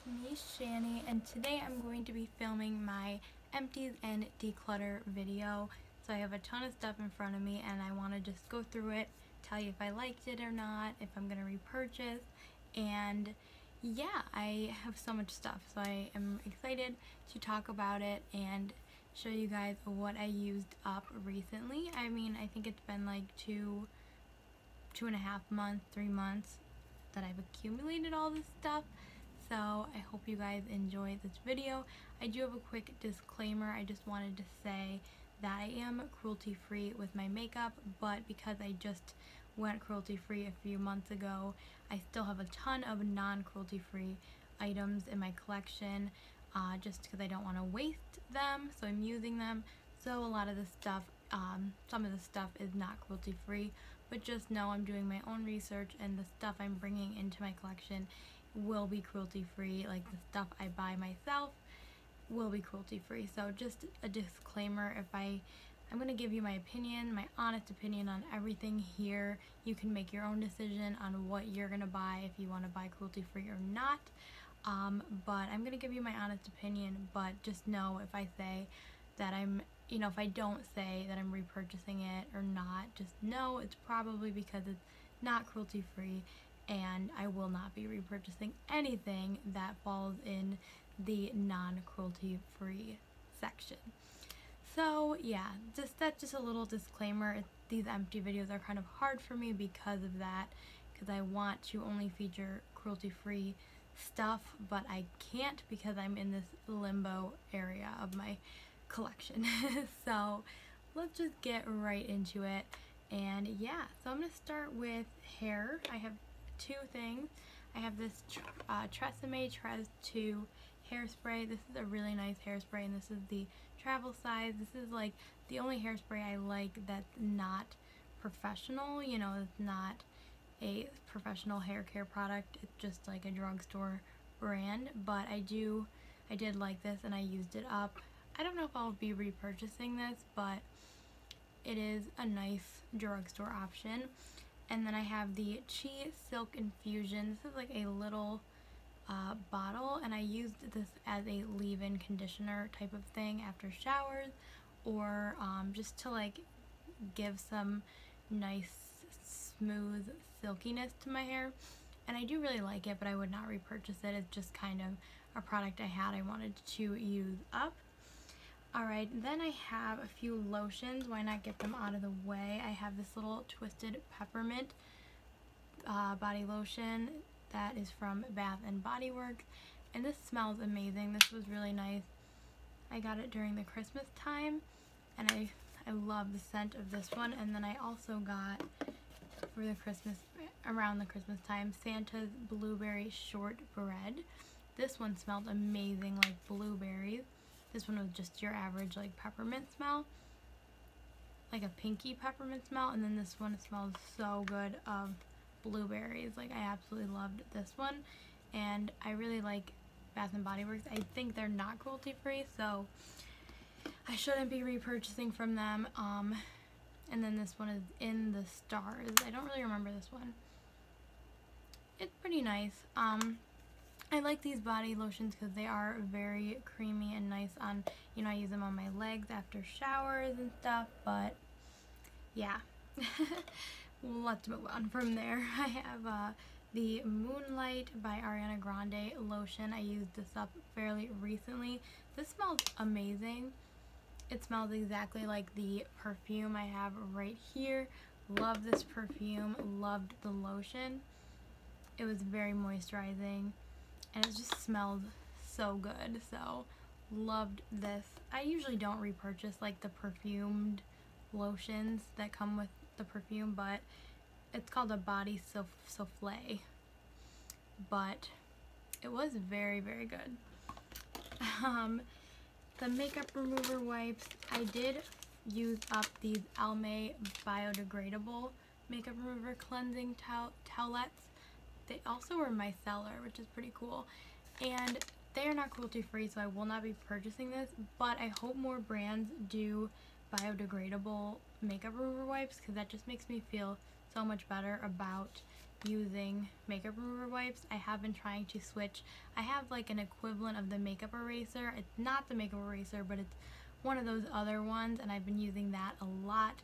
me, Shani, and today I'm going to be filming my Empties and Declutter video. So I have a ton of stuff in front of me and I want to just go through it, tell you if I liked it or not, if I'm going to repurchase, and yeah, I have so much stuff, so I am excited to talk about it and show you guys what I used up recently. I mean, I think it's been like two and a half months, 3 months that I've accumulated all this stuff. So I hope you guys enjoy this video. I do have a quick disclaimer. I just wanted to say that I am cruelty free with my makeup, but because I just went cruelty free a few months ago, I still have a ton of non-cruelty free items in my collection, just because I don't want to waste them, so I'm using them. So a lot of the stuff, some of the stuff is not cruelty free, but just know I'm doing my own research and the stuff I'm bringing into my collection will be cruelty free. Like the stuff I buy myself will be cruelty free. So just a disclaimer, I'm going to give you my opinion, my honest opinion on everything here. You can make your own decision on what you're going to buy, if you want to buy cruelty free or not. But I'm going to give you my honest opinion, but just know if I say that if I don't say that I'm repurchasing it or not, just know it's probably because it's not cruelty free, and I will not be repurchasing anything that falls in the non-cruelty free section. So yeah, that's just a little disclaimer. These empty videos are kind of hard for me because of that, because I want to only feature cruelty free stuff, but I can't because I'm in this limbo area of my collection. So let's just get right into it. And yeah, so I'm going to start with hair. I have two things. I have this Tresemme Trez 2 hairspray. This is a really nice hairspray, and this is the travel size. This is like the only hairspray I like that's not professional. You know, it's not a professional hair care product. It's just like a drugstore brand, but I did like this and I used it up. I don't know if I'll be repurchasing this, but it is a nice drugstore option. And then I have the Chi Silk Infusion. This is like a little bottle, and I used this as a leave-in conditioner type of thing after showers, or just to like give some nice smooth silkiness to my hair. And I do really like it, but I would not repurchase it. It's just kind of a product I wanted to use up. Alright, then I have a few lotions. Why not get them out of the way? I have this little Twisted Peppermint body lotion that is from Bath and Body Works, and this smells amazing. This was really nice. I got it during the Christmas time, and I love the scent of this one. And then I also got, for the around the Christmas time, Santa's Blueberry Shortbread. This one smelled amazing, like blueberries. This one was just your average like peppermint smell, like a pinky peppermint smell, and then this one smells so good of blueberries. Like I absolutely loved this one, and I really like Bath and Body Works. I think they're not cruelty free, so I shouldn't be repurchasing from them. And then this one is In the Stars. I don't really remember this one. It's pretty nice. I like these body lotions because they are very creamy and nice on, I use them on my legs after showers and stuff, but yeah. Let's move on from there. I have the Moonlight by Ariana Grande lotion. I used this up fairly recently. This smells amazing. It smells exactly like the perfume I have right here. Love this perfume. Loved the lotion. It was very moisturizing, and it just smelled so good. So loved this. I usually don't repurchase like the perfumed lotions that come with the perfume, but it's called a body souffle, but it was very, very good. The makeup remover wipes, I did use up these Almay biodegradable makeup remover cleansing towelettes. They also were my seller, which is pretty cool, and they are not cruelty free, so I will not be purchasing this, but I hope more brands do biodegradable makeup remover wipes, because that just makes me feel so much better about using makeup remover wipes. I have been trying to switch. I have like an equivalent of the makeup eraser. It's not the makeup eraser, but it's one of those other ones, and I've been using that a lot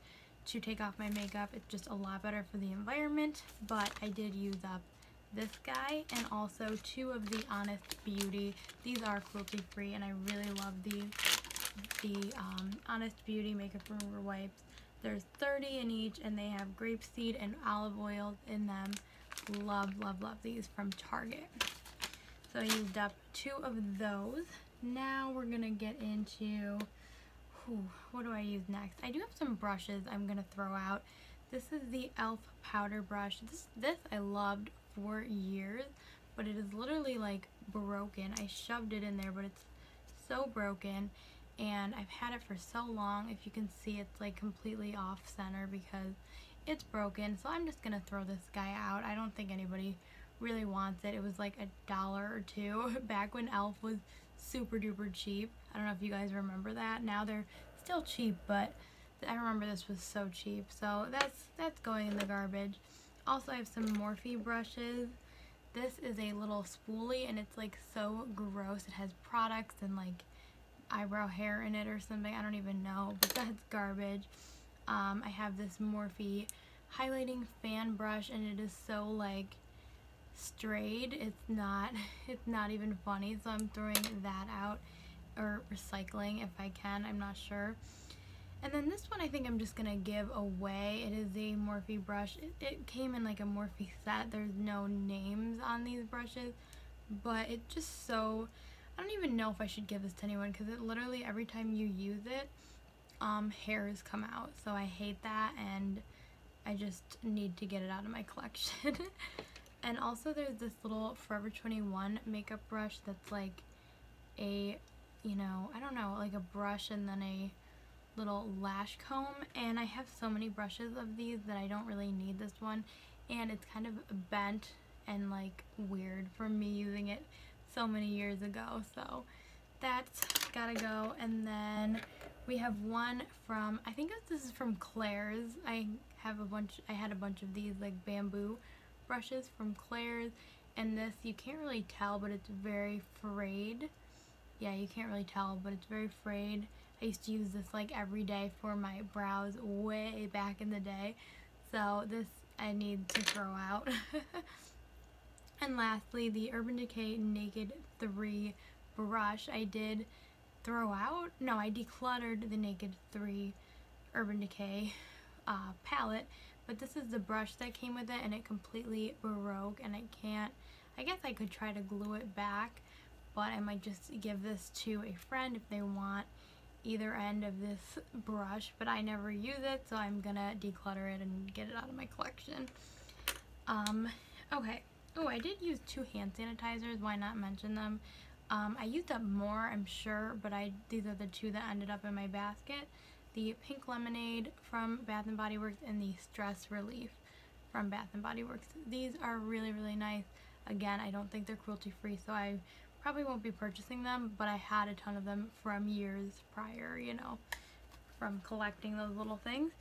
to take off my makeup. It's just a lot better for the environment, but I did use up this guy and also 2 of the Honest Beauty. These are cruelty free, and I really love the Honest Beauty makeup remover wipes. There's 30 in each, and they have grapeseed and olive oil in them. Love, love, love these from Target. So I used up 2 of those. Now we're gonna get into, what do I use next? I do have some brushes I'm gonna throw out. This is the e.l.f. powder brush. This I loved for years, but it is literally like broken. I shoved it in there, but it's so broken, and I've had it for so long. If you can see, it's like completely off center because it's broken, so I'm just gonna throw this guy out. I don't think anybody really wants it. It was like $1 or $2 back when e.l.f. was super duper cheap. I don't know if you guys remember that. Now they're still cheap, but I remember this was so cheap, so that's going in the garbage. Also, I have some Morphe brushes. This is a little spoolie, and it's like so gross. It has products and like eyebrow hair in it or something. I don't even know, but that's garbage. I have this Morphe highlighting fan brush, and it is so like strayed. It's not even funny, so I'm throwing that out, or recycling if I can. I'm not sure. And then this one I think I'm just gonna give away. It is a Morphe brush. It came in like a Morphe set. There's no names on these brushes, but it just so, I don't even know if I should give this to anyone because it literally, every time you use it, hairs come out. So I hate that, and I just need to get it out of my collection. And also there's this little Forever 21 makeup brush that's like a, you know, I don't know, like a brush and then a little lash comb, and I have so many brushes of these that I don't really need this one, and it's kind of bent and like weird from me using it so many years ago, so that's gotta go. And then we have one from, I think this is from Claire's. I had a bunch of these like bamboo brushes from Claire's, and this, you can't really tell, but it's very frayed. Yeah, you can't really tell, but it's very frayed. I used to use this like every day for my brows way back in the day, so this I need to throw out. And lastly, the Urban Decay Naked 3 brush. I did throw out, no, I decluttered the Naked 3 Urban Decay palette, but this is the brush that came with it, and it completely broke, and I guess I could try to glue it back, but I might just give this to a friend if they want either end of this brush, but I never use it, so I'm gonna declutter it and get it out of my collection. Okay. Oh, I did use 2 hand sanitizers. Why not mention them? I used up more, I'm sure, but these are the 2 that ended up in my basket. The Pink Lemonade from Bath & Body Works and the Stress Relief from Bath & Body Works. These are really, really nice. Again, I don't think they're cruelty free, so I probably won't be purchasing them, but I had a ton of them from years prior, you know, from collecting those little things.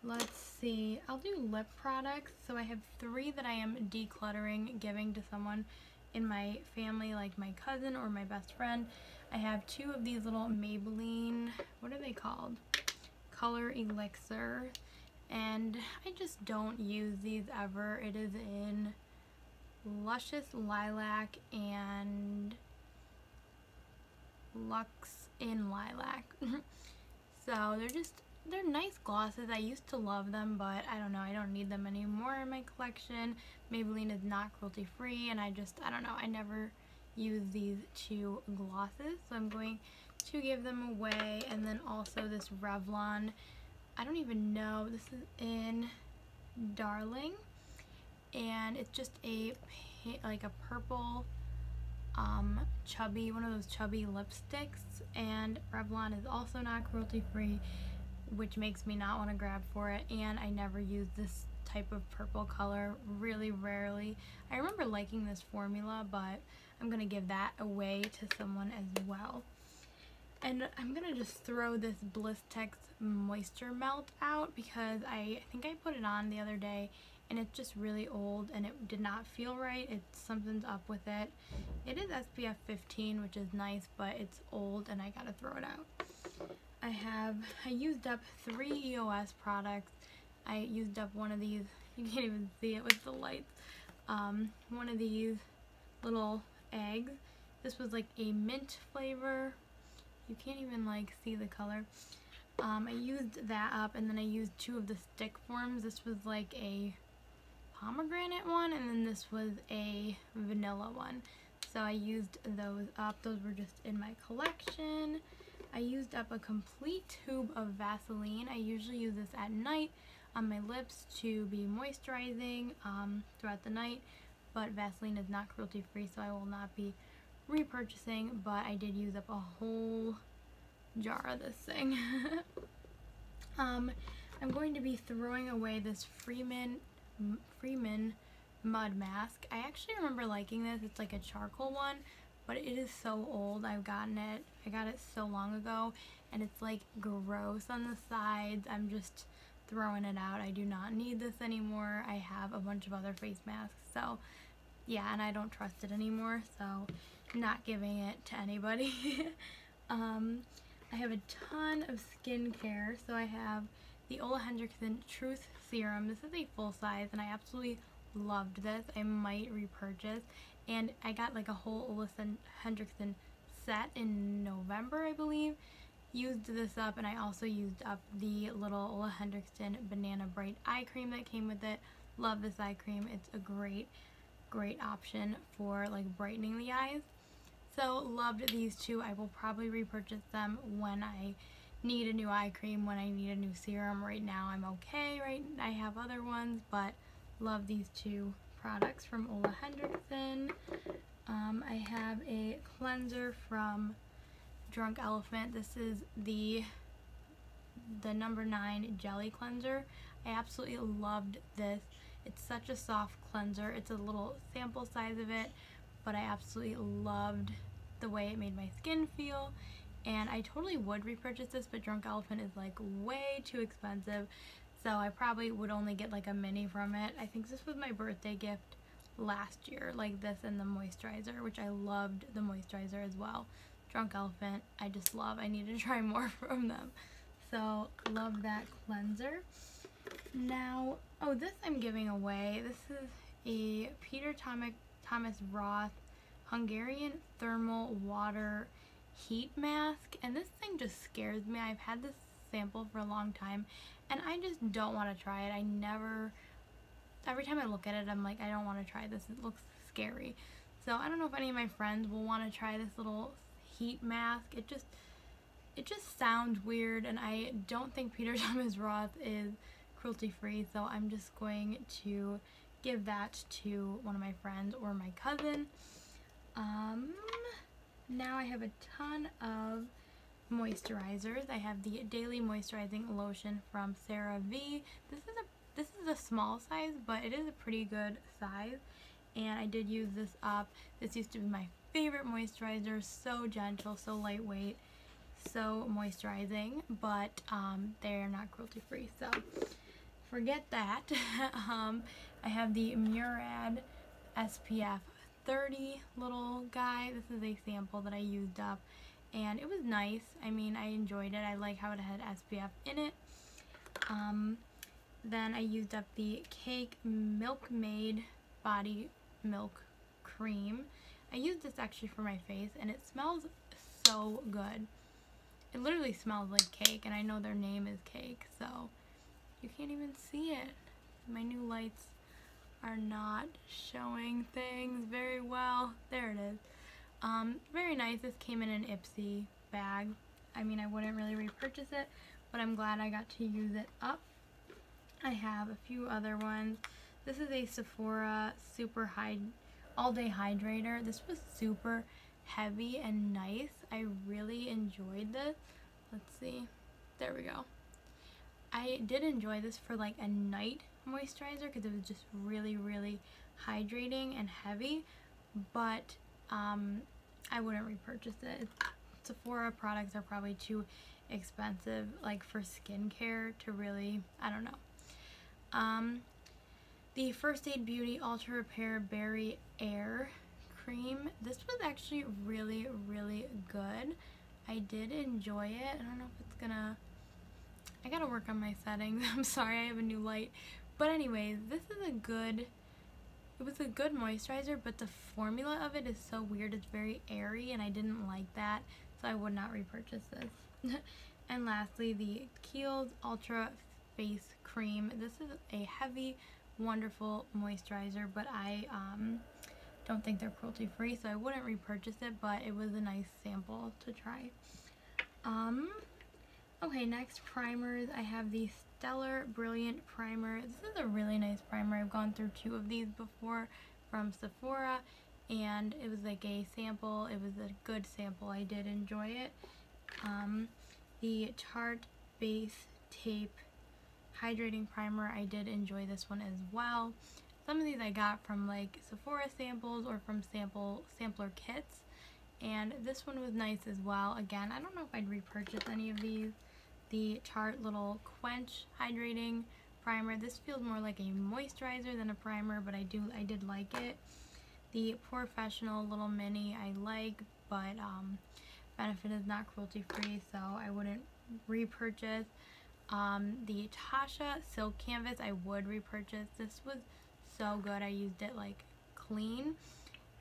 Let's see, I'll do lip products. So I have 3 that I am decluttering, giving to someone in my family, like my cousin or my best friend. I have 2 of these little Maybelline, what are they called? Color Elixir, and I just don't use these ever. It is in Luscious Lilac and Luxe in Lilac. So they're nice glosses. I used to love them, but I don't know, I don't need them anymore in my collection. Maybelline is not cruelty free, and I don't know, I never use these 2 glosses, so I'm going to give them away. And then also this Revlon, I don't even know, this is in Darling, and it's just like a purple chubby, one of those chubby lipsticks, and Revlon is also not cruelty free, which makes me not want to grab for it, and I never use this type of purple color, really rarely. I remember liking this formula, but I'm gonna give that away to someone as well. And I'm gonna just throw this Blistex Moisture Melt out because I think I put it on the other day and it's just really old and it did not feel right. Something's up with it. It is SPF 15, which is nice, but it's old and I gotta throw it out. I used up 3 EOS products. I used up one of these, you can't even see it with the lights, one of these little eggs. This was like a mint flavor. You can't even like see the color. I used that up, and then I used 2 of the stick forms. This was like a pomegranate one, and then this was a vanilla one. So I used those up. Those were just in my collection. I used up a complete tube of Vaseline. I usually use this at night on my lips to be moisturizing throughout the night, but Vaseline is not cruelty free, so I will not be repurchasing, but I did use up a whole jar of this thing. I'm going to be throwing away this Freeman mud mask. I actually remember liking this. It's like a charcoal one, but it is so old. I got it so long ago, and it's like gross on the sides. I'm just throwing it out. I do not need this anymore. I have a bunch of other face masks, so yeah, and I don't trust it anymore, so I'm not giving it to anybody. I have a ton of skincare. So I have the Ola Hendrickson Truth Serum. This is a full size and I absolutely loved this. I might repurchase, and I got like a whole Ola Hendrickson set in November, I believe. Used this up, and I also used up the little Ola Hendrickson Banana Bright Eye Cream that came with it. Love this eye cream. It's a great option for like brightening the eyes. So loved these 2. I will probably repurchase them when I need a new eye cream, when I need a new serum. Right now I'm okay, right? I have other ones, but love these 2 products from Ola Hendrickson. I have a cleanser from Drunk Elephant. This is the number 9 jelly cleanser. I absolutely loved this. It's such a soft cleanser. It's a little sample size of it, but I absolutely loved the way it made my skin feel, and I totally would repurchase this, but Drunk Elephant is like way too expensive, so I probably would only get like a mini from it. I think this was my birthday gift last year, like this and the moisturizer, which I loved the moisturizer as well. Drunk Elephant, I just love. I need to try more from them. So love that cleanser. Now, oh, this I'm giving away. This is a Peter Thomas Roth Hungarian Thermal Water Heat Mask, and this thing just scares me. I've had this sample for a long time and I just don't want to try it. Every time I look at it, I'm like, I don't want to try this. It looks scary. So I don't know if any of my friends will want to try this little heat mask. It just sounds weird, and I don't think Peter Thomas Roth is cruelty free, so I'm just going to give that to one of my friends or my cousin. Now I have a ton of moisturizers. I have the Daily Moisturizing Lotion from CeraVe. This is a small size, but it is a pretty good size, and I did use this up. This used to be my favorite moisturizer. So gentle, so lightweight, so moisturizing, but they're not cruelty free, so forget that. I have the Murad SPF 30 little guy. This is a sample that I used up, and it was nice. I mean, I enjoyed it. I like how it had SPF in it. Then I used up the Cake Milkmaid Body Milk Cream. I used this actually for my face, and it smells so good. It literally smells like cake, and I know their name is Cake, so you can't even see it. My new lights are not showing things very well. There it is. Very nice. This came in an Ipsy bag. I mean, I wouldn't really repurchase it, but I'm glad I got to use it up. I have a few other ones. This is a Sephora Super All Day Hydrator. This was super heavy and nice. I really enjoyed this. Let's see. There we go. I did enjoy this for like a night moisturizer because it was just really, really hydrating and heavy, but I wouldn't repurchase it. It's Sephora products are probably too expensive, like for skincare, to really, I don't know. The First Aid Beauty Ultra Repair Berry Air Cream. This was actually really, really good. I did enjoy it. I don't know if it's gonna... I gotta work on my settings. I'm sorry, I have a new light. But anyways, this is a good... It was a good moisturizer, but the formula of it is so weird. It's very airy, and I didn't like that, so I would not repurchase this. And lastly, the Kiehl's Ultra Face Cream. This is a heavy, wonderful moisturizer, but I don't think they're cruelty free, so I wouldn't repurchase it, but it was a nice sample to try. Okay, next primers. I have the Stellar Brilliant Primer. This is a really nice primer. I've gone through 2 of these before from Sephora, and it was like a sample. It was a good sample. I did enjoy it. The Tarte Base Tape Hydrating Primer. I did enjoy this one as well. Some of these I got from like Sephora samples or from sampler kits, and this one was nice as well. Again, I don't know if I'd repurchase any of these. The Tarte Little Quench Hydrating Primer. This feels more like a moisturizer than a primer, but I did like it. The Professional Little Mini I like, but Benefit is not cruelty free, so I wouldn't repurchase. The Tasha Silk Canvas I would repurchase. This was so good. I used it like clean.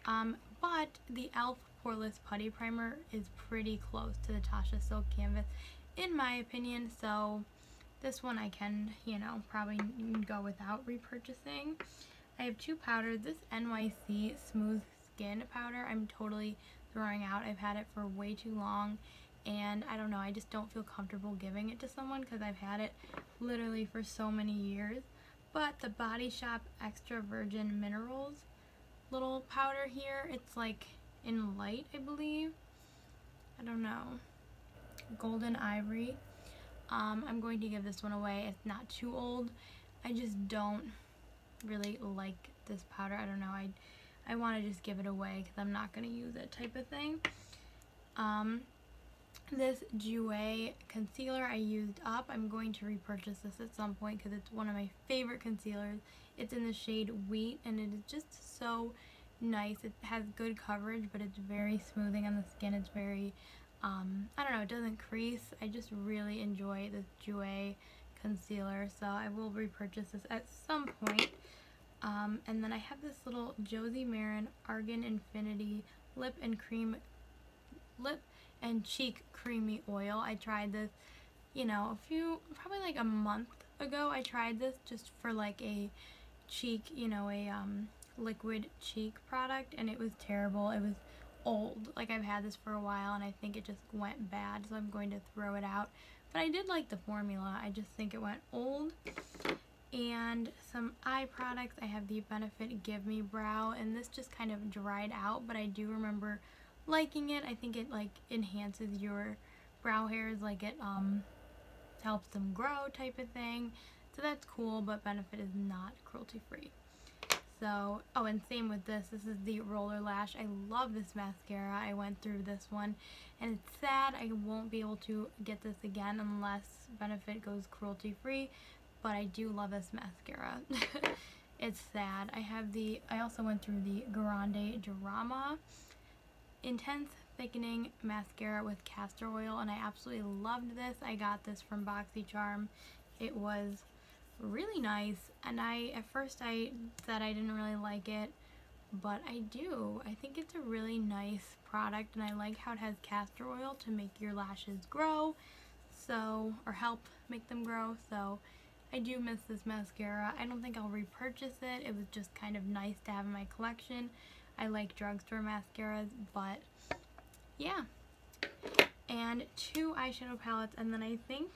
But the e.l.f. Poreless Putty Primer is pretty close to the Tasha Silk Canvas in my opinion, so this one I can, you know, probably go without repurchasing. I have 2 powders. This NYC Smooth Skin Powder I'm totally throwing out. I've had it for way too long, and I don't know, I just don't feel comfortable giving it to someone because I've had it literally for so many years. But the Body Shop Extra Virgin Minerals little powder here, it's like in light, I believe. I don't know. Golden Ivory. I'm going to give this one away. It's not too old. I just don't really like this powder. I don't know. I want to just give it away because I'm not going to use it type of thing. This Jouer concealer I used up. I'm going to repurchase this at some point because it's one of my favorite concealers. It's in the shade Wheat, and it is just so nice. It has good coverage, but it's very smoothing on the skin. It's very, I don't know, it doesn't crease. I just really enjoy this Jouer concealer, so I will repurchase this at some point. And then I have this little Josie Maran Argan Infinity Lip and Cheek Creamy Oil. I tried this, you know, probably like a month ago. I tried this just for like a cheek, you know, a liquid cheek product, and it was terrible. It was old. Like, I've had this for a while and I think it just went bad, so I'm going to throw it out. But I did like the formula. I just think it went old. And some eye products. I have the Benefit Give Me Brow, and this just kind of dried out, but I do remember liking it. I think it like enhances your brow hairs, like it helps them grow type of thing. So that's cool, but Benefit is not cruelty free. So, oh, and same with this. This is the Roller Lash. I love this mascara. I went through this one, and it's sad I won't be able to get this again unless Benefit goes cruelty free, but I do love this mascara. It's sad. I also went through the Grande Drama Intense Thickening Mascara with Castor Oil, and I absolutely loved this. I got this from BoxyCharm. It was really nice, and at first I said I didn't really like it, but I do. I think it's a really nice product, and I like how it has castor oil to make your lashes grow, so, or help make them grow, so I do miss this mascara. I don't think I'll repurchase it. It was just kind of nice to have in my collection. I like drugstore mascaras, but yeah. And 2 eyeshadow palettes, and then I think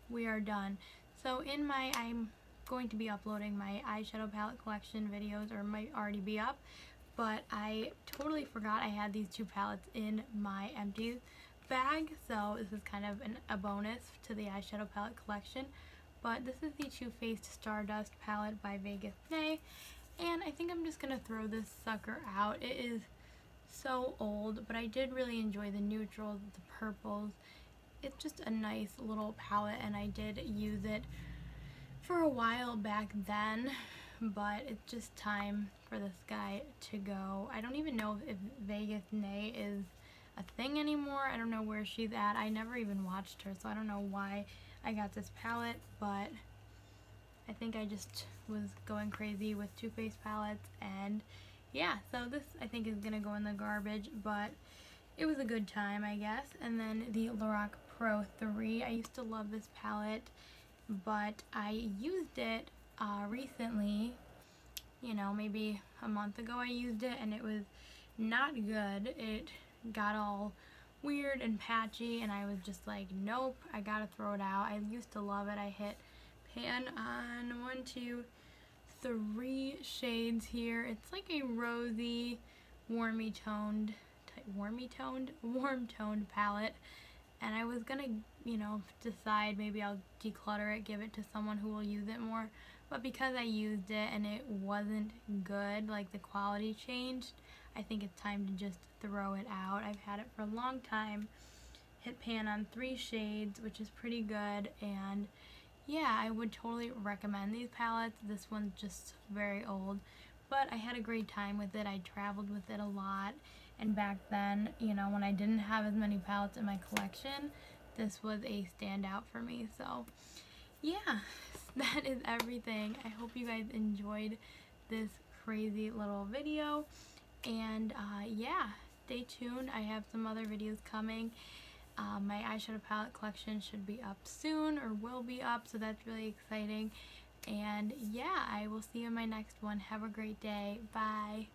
we are done. So I'm going to be uploading my eyeshadow palette collection videos, or might already be up, but I totally forgot I had these 2 palettes in my Empties bag, so this is kind of a bonus to the eyeshadow palette collection. But this is the Too Faced Stardust palette by Vegas Nay, and I think I'm just going to throw this sucker out. It is so old, but I did really enjoy the neutrals, the purples. It's just a nice little palette, and I did use it for a while back then, but it's just time for this guy to go. I don't even know if Vegas Nay is a thing anymore. I don't know where she's at. I never even watched her, so I don't know why I got this palette, but I think I just was going crazy with Too Faced palettes, and yeah, so this I think is gonna go in the garbage, but it was a good time, I guess. And then the Lorac Pro 3. I used to love this palette, but I used it recently, you know, maybe a month ago I used it, and it was not good. It got all weird and patchy, and I was just like, nope, I gotta throw it out. I used to love it. I hit pan on 1, 2, 3 shades here. It's like a rosy, warm toned palette, and I was gonna, you know, decide maybe I'll declutter it, give it to someone who will use it more, but because I used it and it wasn't good, like the quality changed, I think it's time to just throw it out. I've had it for a long time. Hit pan on 3 shades, which is pretty good, and yeah, I would totally recommend these palettes. This one's just very old, but I had a great time with it. I traveled with it a lot, and back then, you know, when I didn't have as many palettes in my collection, this was a standout for me. So yeah, that is everything. I hope you guys enjoyed this crazy little video, and yeah, stay tuned. I have some other videos coming. My eyeshadow palette collection should be up soon, or will be up, so that's really exciting. And yeah, I will see you in my next one. Have a great day. Bye.